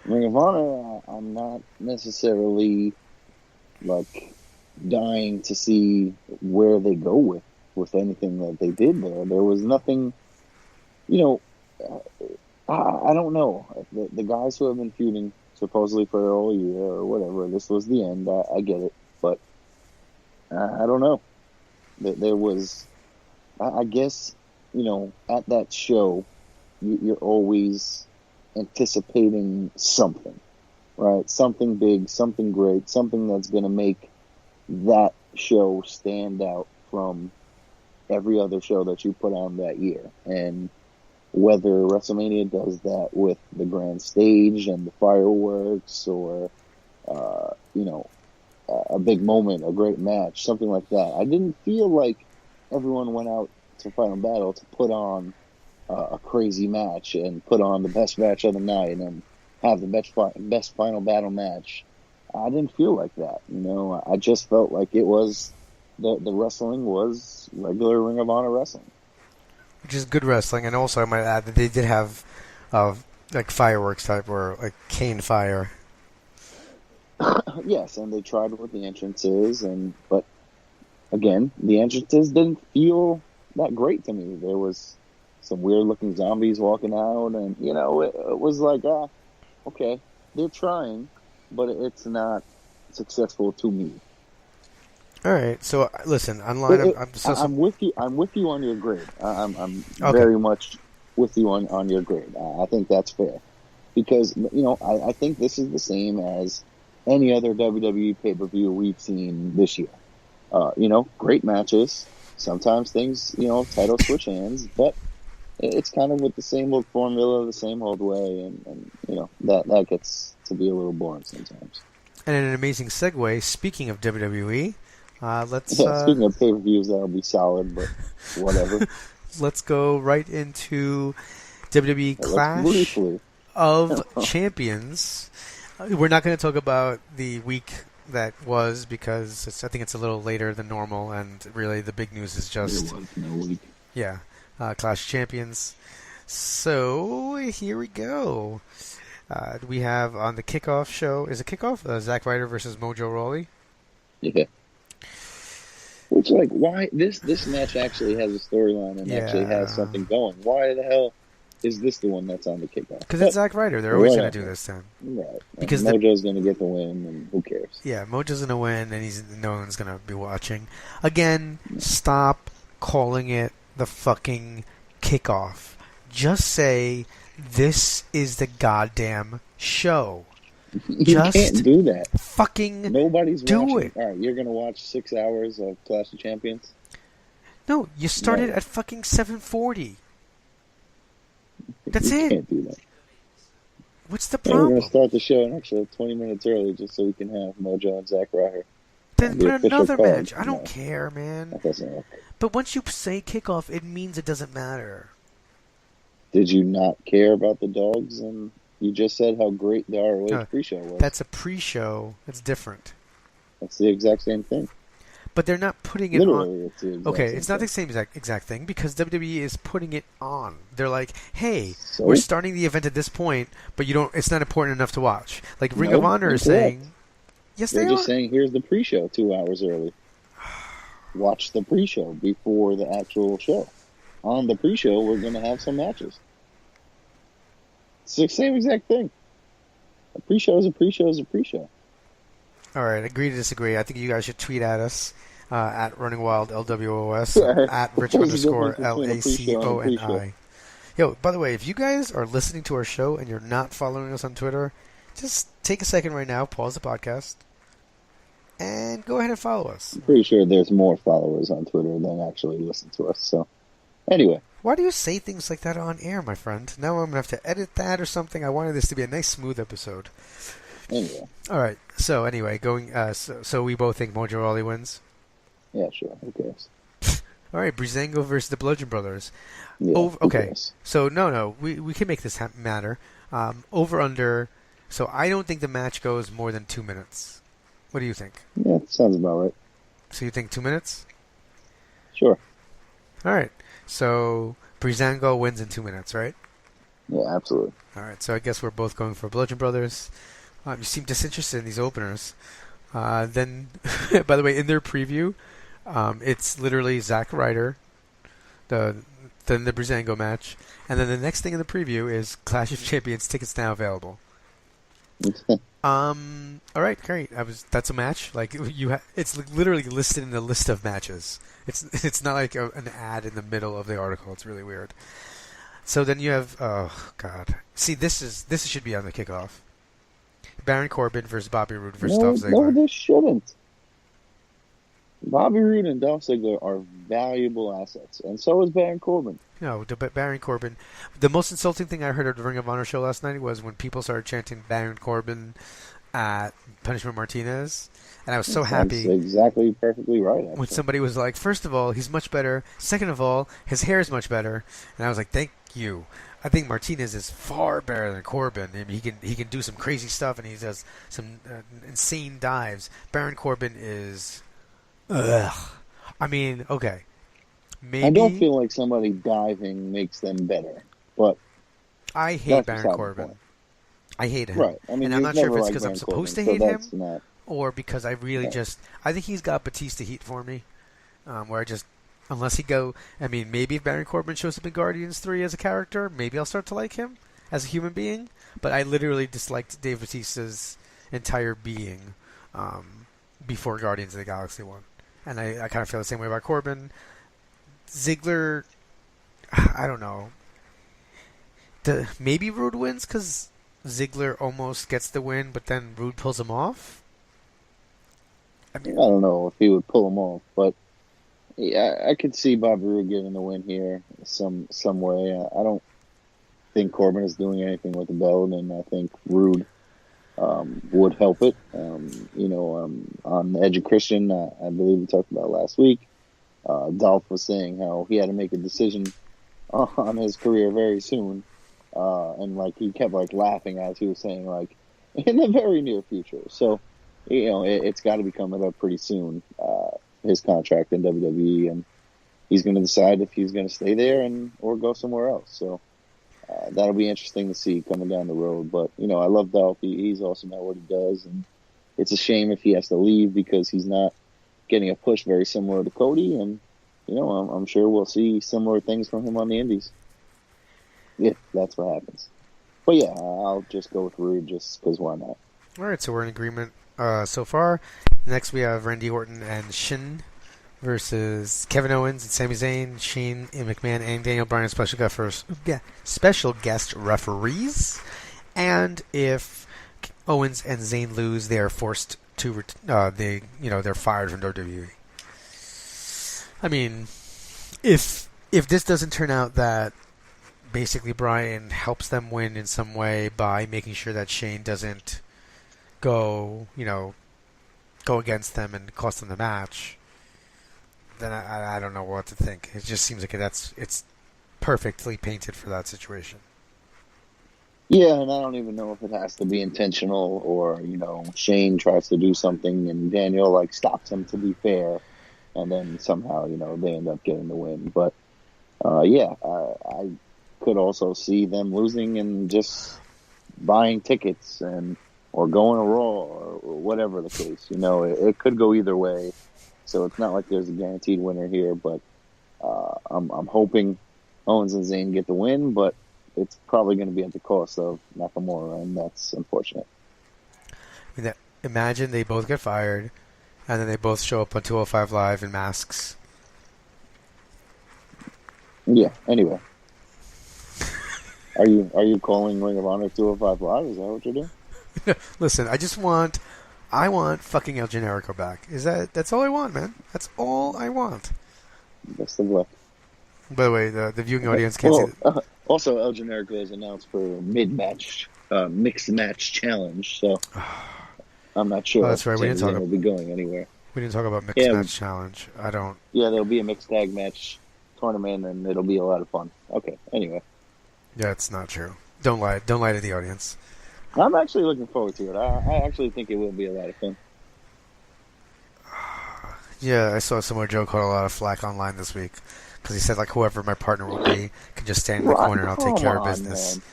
Ring of Honor, I'm not necessarily like dying to see where they go with anything that they did there. There was nothing, I don't know. The guys who have been feuding supposedly for a whole year or whatever, this was the end. I get it, but I don't know. There was, I guess, at that show, you're always anticipating something, right? Something big, something great, something that's going to make that show stand out from every other show that you put on that year. And whether WrestleMania does that with the grand stage and the fireworks or, a big moment, a great match, something like that. I didn't feel like everyone went out to Final Battle to put on a crazy match and put on the best match of the night and have the best Final Battle match. I didn't feel like that, I just felt like it was the wrestling was regular Ring of Honor wrestling,
which is good wrestling. And also, I might add that they did have like fireworks type or like cane fire.
Yes, and they tried with the entrances, but again, the entrances didn't feel that great to me. There was some weird looking zombies walking out, and it was like, okay, they're trying, but it's not successful to me.
All right, so listen, online,
I'm with you. I'm with you on your grade. I'm
okay.
Very much with you on your grade. I think that's fair because I think this is the same as any other WWE pay-per-view we've seen this year. Great matches. Sometimes things, title switch hands, but it's kind of with the same old formula, the same old way, and that gets to be a little boring sometimes.
And an amazing segue, speaking of WWE,
speaking of pay-per-views, that'll be solid, but whatever.
Let's go right into WWE Clash of Champions. We're not going to talk about the week that was because I think it's a little later than normal, and really the big news is just Clash of Champions. So here we go. We have on the kickoff show. Is it kickoff? Zack Ryder versus Mojo Rawley.
Yeah. Which, like, why this match actually has a storyline and actually has something going. Why the hell is this the one that's on the kickoff?
Because it's Zack Ryder. They're always going to do this then.
Right.
Because
Mojo's going to get the win, and who cares?
Yeah, Mojo's going to win, and no one's going to be watching. Again, stop calling it the fucking kickoff. Just say, this is the goddamn show.
You can't do that.
Fucking
Nobody's
do
watching.
it.
All right, you're going to watch 6 hours of Clash of Champions?
No, you started at fucking 7:40. That's
you
it.
Can't do that.
What's the
We're
problem?
going to start the show an extra 20 minutes early just so we can have Mojo and Zack Ryder.
Then put another
card.
match. I don't care, man.
That doesn't work.
But once you say kickoff, it means it doesn't matter.
Did you not care about the dogs? And you just said how great the ROH pre-show was.
That's a pre-show. It's different.
That's the exact same thing.
But they're not putting it
Literally,
on.
it's the exact
Okay,
same
it's not
thing.
the same exact thing because WWE is putting it on. They're like, "Hey,
So?
we're starting the event at this point, but you don't. It's not important enough to watch." Like Ring
No,
of Honor is
incorrect.
saying, "Yes,
They're
they
just
are."
saying, here's the pre-show 2 hours early. Watch the pre-show before the actual show. On the pre-show, we're going to have some matches. It's the same exact thing. A pre-show is a pre-show is a pre-show.
All right, agree to disagree. I think you guys should tweet at us at Running Wild LWOS at Rich underscore LACONI. Yo, by the way, if you guys are listening to our show and you're not following us on Twitter, just take a second right now, pause the podcast, and go ahead and follow us.
I'm pretty sure there's more followers on Twitter than actually listen to us. So, anyway.
Why do you say things like that on air, my friend? Now I'm going to have to edit that or something. I wanted this to be a nice, smooth episode.
Anyway.
All right. So, anyway, going. So we both think Mojo Rawley wins?
Yeah, sure. Who cares?
All right. Breezango versus the Bludgeon Brothers.
Yeah,
okay. So, no. We can make this matter. Over, under. So, I don't think the match goes more than 2 minutes. What do you think?
Yeah, sounds about right.
So, you think 2 minutes?
Sure.
All right. So, Breezango wins in 2 minutes, right?
Yeah, absolutely.
All right. So, I guess we're both going for Bludgeon Brothers. You seem disinterested in these openers. Then, by the way, in their preview, it's literally Zack Ryder, then the Breezango match, and then the next thing in the preview is Clash of Champions tickets now available. All right, great. That's a match. Like it's literally listed in the list of matches. It's not like an ad in the middle of the article. It's really weird. So then you have See, this should be on the kickoff. Baron Corbin versus Bobby Roode versus Dolph Ziggler.
No, this shouldn't. Bobby Roode and Dolph Ziggler are valuable assets, and so is Baron Corbin.
No, but Baron Corbin. The most insulting thing I heard at the Ring of Honor show last night was when people started chanting Baron Corbin at Punishment Martinez, and I was so happy.
That's exactly perfectly right. Actually.
When somebody was like, first of all, he's much better. Second of all, his hair is much better. And I was like, thank you. I think Martinez is far better than Corbin. I mean, he can do some crazy stuff, and he does some insane dives. Baron Corbin is, ugh. I mean, okay, maybe
I don't feel like somebody diving makes them better, but
I hate Baron Corbin. I hate him.
Right. I mean,
and I'm not sure if it's because
Baron
I'm supposed
Corbin,
to hate him,
not...
or because I really I think he's got Batista heat for me, where I just. Unless maybe if Baron Corbin shows up in Guardians 3 as a character, maybe I'll start to like him as a human being. But I literally disliked Dave Bautista's entire being before Guardians of the Galaxy 1. And I kind of feel the same way about Corbin. Ziggler, I don't know. Maybe Roode wins because Ziggler almost gets the win, but then Roode pulls him off?
I don't know if he would pull him off, but... Yeah, I could see Bobby Roode getting the win here some way. I don't think Corbin is doing anything with the belt, and I think Roode would help it. On the Edge of Christian, I believe we talked about last week, Dolph was saying how he had to make a decision on his career very soon, and he kept laughing as he was saying in the very near future. So, it's got to be coming up pretty soon. His contract in WWE, and he's going to decide if he's going to stay there or go somewhere else. So that'll be interesting to see coming down the road. But, you know, I love Dolph. He's awesome at what he does. And it's a shame if he has to leave because he's not getting a push very similar to Cody. And, you know, I'm sure we'll see similar things from him on the Indies. If that's what happens. But, yeah, I'll just go through just because why not?
All right, so we're in agreement so far. Next, we have Randy Orton and Shin versus Kevin Owens and Sami Zayn, Shane McMahon, and Daniel Bryan, special guest referees. And if Owens and Zayn lose, they are forced to they're fired from WWE. I mean, if this doesn't turn out that basically Bryan helps them win in some way by making sure that Shane doesn't go against them and cost them the match, then I don't know what to think. It just seems like it's perfectly painted for that situation.
Yeah, and I don't even know if it has to be intentional or, you know, Shane tries to do something and Daniel, stops him to be fair, and then somehow, you know, they end up getting the win. But, I could also see them losing and just buying tickets or going to Raw or whatever the case. You know, it could go either way. So it's not like there's a guaranteed winner here, but I'm hoping Owens and Zayn get the win, but it's probably going to be at the cost of Nakamura, and that's unfortunate.
I mean, imagine they both get fired, and then they both show up on 205 Live in masks.
Yeah, anyway. Are you calling Ring of Honor 205 Live? Is that what you're doing?
Listen, I want fucking El Generico back. That's all I want, man. That's all I want.
Best of luck.
By the way, the viewing audience can't see it.
Also, El Generico is announced for mid-match, mixed match challenge, so I'm not sure.
Oh, that's right. We didn't talk
will be going anywhere.
We didn't talk about mixed match challenge. I don't.
Yeah, there'll be a mixed tag match tournament, and it'll be a lot of fun. Okay, anyway.
Yeah, it's not true. Don't lie. Don't lie to the audience.
I'm actually looking forward to it. I actually think it will be a lot of fun.
Yeah, I saw somewhere Joe caught a lot of flack online this week because he said whoever my partner will be can just stand in the corner and I'll take care of business. Man.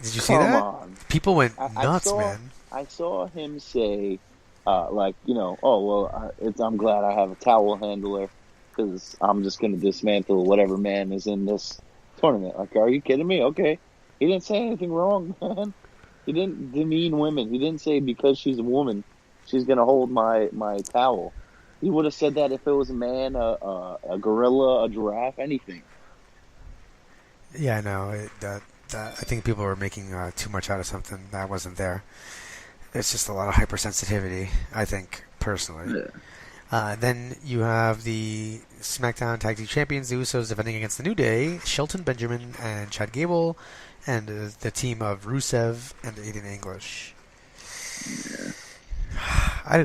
Did you see that? On. People went nuts, man.
I saw him say, I'm glad I have a towel handler because I'm just going to dismantle whatever man is in this tournament. Are you kidding me? Okay. He didn't say anything wrong, man. He didn't demean women. He didn't say because she's a woman, she's going to hold my towel. He would have said that if it was a man, a gorilla, a giraffe, anything.
Yeah, I know. I think people were making too much out of something that wasn't there. It's just a lot of hypersensitivity, I think, personally. Yeah. Then you have the SmackDown Tag Team Champions, the Usos, defending against the New Day, Shelton Benjamin and Chad Gable, and the team of Rusev and Aiden English.
Yeah.
I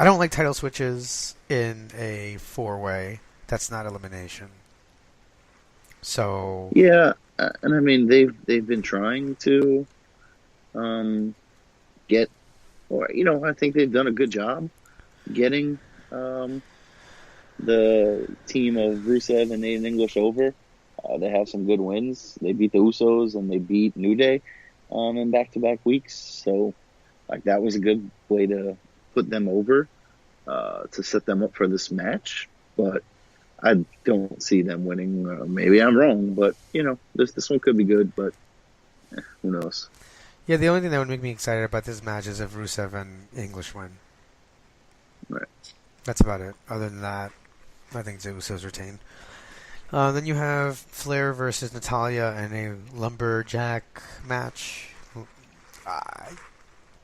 don't like title switches in a 4-way. That's not elimination. So
yeah, and I mean they've been trying to get, or I think they've done a good job getting the team of Rusev and Aiden English over. They have some good wins. They beat the Usos and they beat New Day in back-to-back weeks. So that was a good way to put them over to set them up for this match. But I don't see them winning. Maybe I'm wrong, but this one could be good. But who knows?
Yeah, the only thing that would make me excited about this match is if Rusev and English win.
Right.
That's about it. Other than that, I think the Usos retain. Then you have Flair versus Natalya in a lumberjack match.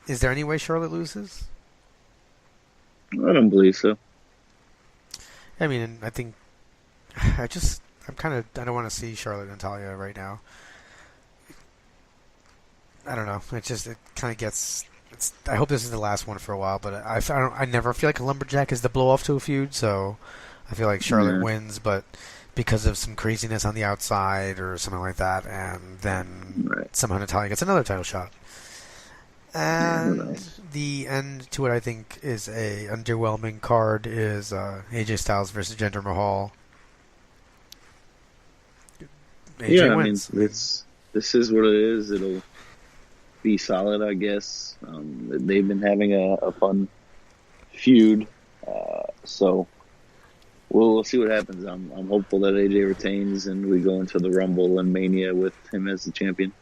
Is there any way Charlotte loses?
I don't believe so.
I mean, I think I don't want to see Charlotte and Natalya right now. I don't know. It kind of gets. I hope this is the last one for a while, but I never feel like a lumberjack is the blow off to a feud. So I feel like Charlotte wins, but because of some craziness on the outside or something like that, and then somehow Natalya gets another title shot. And the end to what I think is a underwhelming card is AJ Styles versus Jinder Mahal. AJ wins.
It's this is what it is. It'll be solid, I guess. They've been having a fun feud, so we'll see what happens. I'm hopeful that AJ retains and we go into the Rumble and Mania with him as the champion.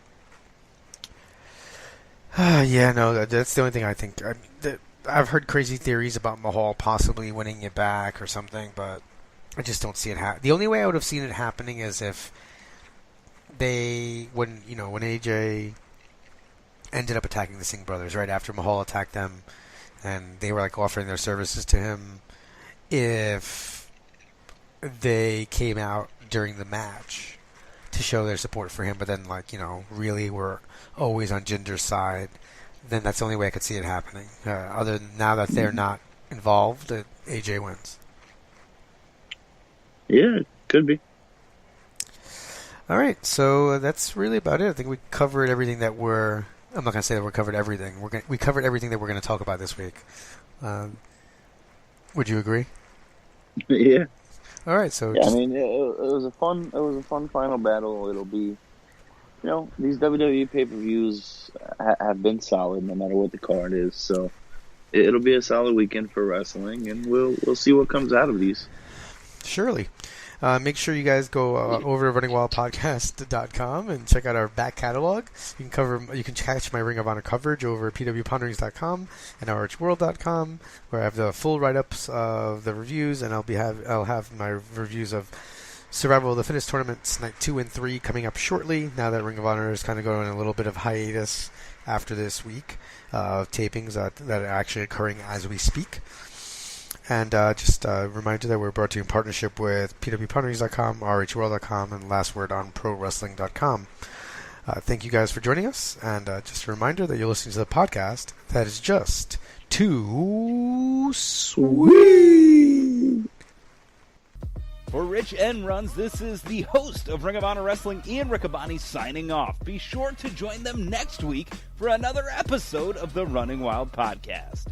Yeah, no, that's the only thing I think. I've heard crazy theories about Mahal possibly winning it back or something, but I just don't see it happen. The only way I would have seen it happening is if when AJ ended up attacking the Singh brothers right after Mahal attacked them, and they were like offering their services to him. If they came out during the match to show their support for him, but then really were always on Jinder's side, then that's the only way I could see it happening. Other than now that they're not involved, AJ wins.
Yeah, it could be.
All right, so that's really about it. I think we covered everything that we're... I'm not going to say that we covered everything. We covered everything that we're going to talk about this week. Would you agree?
Yeah.
All right, so...
Yeah, I mean, it was a fun final battle. It'll be... these WWE pay-per-views have been solid no matter what the card is, so it'll be a solid weekend for wrestling, and we'll see what comes out of these.
Surely. Make sure you guys go over to runningwildpodcast.com and check out our back catalog. You can catch my Ring of Honor coverage over at pwponderings.com and ROHworld.com, where I have the full write-ups of the reviews, and I'll have my reviews of Survival of the Fittest tournaments night 2 and 3 coming up shortly. Now that Ring of Honor is kind of going on a little bit of hiatus after this week of tapings that are actually occurring as we speak. And just a reminder that we're brought to you in partnership with pwponderings.com, ROHworld.com, and lastwordonprowrestling.com. Thank you guys for joining us, and just a reminder that you're listening to the podcast that is just too sweet.
For Rich and Runz, this is the host of Ring of Honor Wrestling, Ian Riccaboni, signing off. Be sure to join them next week for another episode of the Running Wild Podcast.